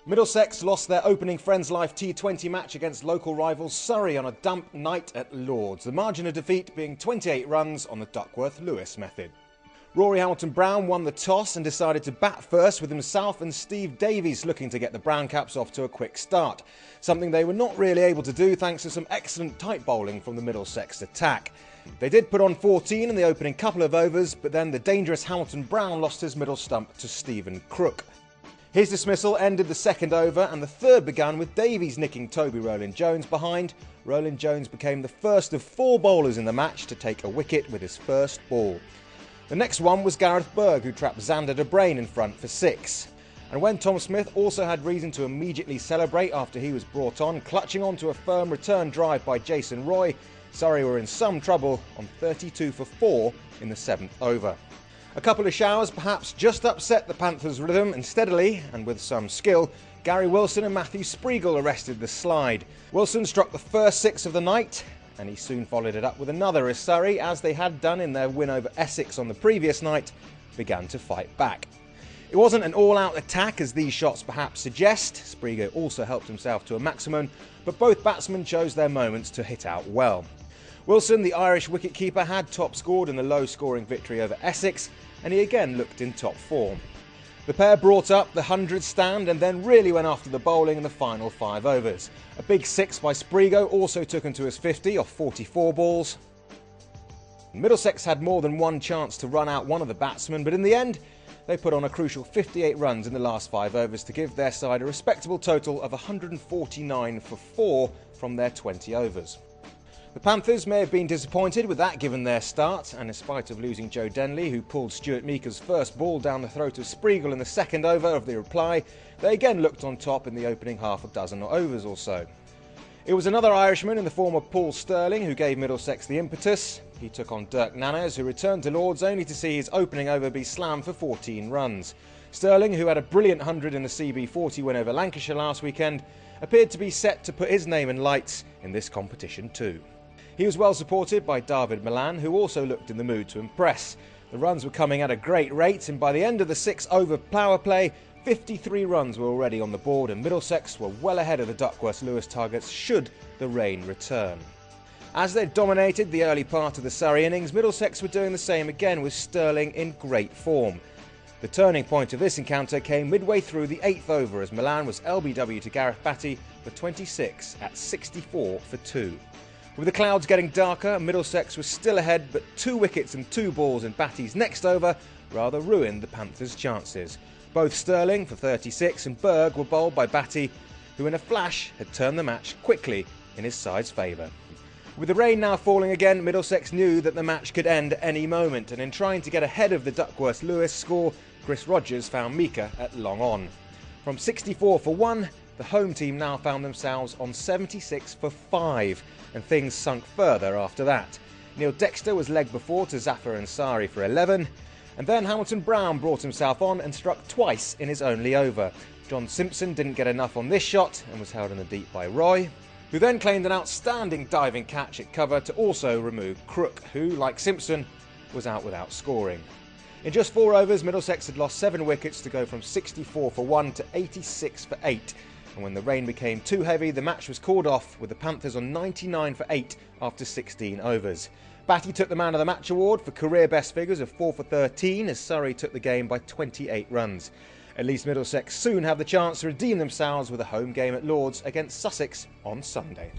Middlesex lost their opening Friends Life T20 match against local rivals Surrey on a damp night at Lords, the margin of defeat being 28 runs on the Duckworth-Lewis method. Rory Hamilton-Brown won the toss and decided to bat first, with himself and Steven Davies looking to get the Brown Caps off to a quick start, something they were not really able to do thanks to some excellent tight bowling from the Middlesex attack. They did put on 14 in the opening couple of overs, but then the dangerous Hamilton-Brown lost his middle stump to Stephen Crook. His dismissal ended the second over, and the third began with Davies nicking Toby Roland-Jones behind. Roland-Jones became the first of 4 bowlers in the match to take a wicket with his first ball. The next one was Gareth Berg, who trapped Zander to Brain in front for 6. And when Tom Smith also had reason to immediately celebrate after he was brought on, clutching onto a firm return drive by Jason Roy, Surrey were in some trouble on 32 for 4 in the 7th over. A couple of showers perhaps just upset the Panthers' rhythm, and steadily, and with some skill, Gary Wilson and Matthew Spriegel arrested the slide. Wilson struck the first 6 of the night, and he soon followed it up with another as Surrey, as they had done in their win over Essex on the previous night, began to fight back. It wasn't an all-out attack as these shots perhaps suggest. Spriegel also helped himself to a maximum, but both batsmen chose their moments to hit out well. Wilson, the Irish wicket-keeper, had top scored in the low-scoring victory over Essex, and he again looked in top form. The pair brought up the 100 stand and then really went after the bowling in the final 5 overs. A big 6 by Spriegel also took him to his 50 off 44 balls. Middlesex had more than one chance to run out one of the batsmen, but in the end they put on a crucial 58 runs in the last 5 overs to give their side a respectable total of 149 for 4 from their 20 overs. The Panthers may have been disappointed with that given their start, and in spite of losing Joe Denley, who pulled Stuart Meeker's first ball down the throat of Spriegel in the second over of the reply, they again looked on top in the opening half a dozen overs or so. It was another Irishman in the form of Paul Stirling who gave Middlesex the impetus. He took on Dirk Nannes, who returned to Lords only to see his opening over be slammed for 14 runs. Stirling, who had a brilliant 100 in the CB40 win over Lancashire last weekend, appeared to be set to put his name in lights in this competition too. He was well supported by David Milan, who also looked in the mood to impress. The runs were coming at a great rate, and by the end of the 6-over power play, 53 runs were already on the board, and Middlesex were well ahead of the Duckworth-Lewis targets should the rain return. As they dominated the early part of the Surrey innings, Middlesex were doing the same again, with Stirling in great form. The turning point of this encounter came midway through the 8th over, as Milan was LBW to Gareth Batty for 26 at 64 for 2. With the clouds getting darker, Middlesex was still ahead, but 2 wickets and 2 balls in Batty's next over rather ruined the Panthers' chances. Both Stirling for 36 and Berg were bowled by Batty, who in a flash had turned the match quickly in his side's favour. With the rain now falling again, Middlesex knew that the match could end at any moment, and in trying to get ahead of the Duckworth-Lewis score, Chris Rogers found Meeker at long on. From 64 for 1, the home team now found themselves on 76 for 5, and things sunk further after that. Neil Dexter was leg before to Zafar Ansari for 11, and then Hamilton-Brown brought himself on and struck twice in his only over. John Simpson didn't get enough on this shot and was held in the deep by Roy, who then claimed an outstanding diving catch at cover to also remove Crook, who, like Simpson, was out without scoring. In just 4 overs, Middlesex had lost 7 wickets to go from 64 for 1 to 86 for 8. And when the rain became too heavy, the match was called off, with the Panthers on 99 for 8 after 16 overs. Batty took the Man of the Match award for career best figures of 4 for 13 as Surrey took the game by 28 runs. At least Middlesex soon have the chance to redeem themselves with a home game at Lords against Sussex on Sunday.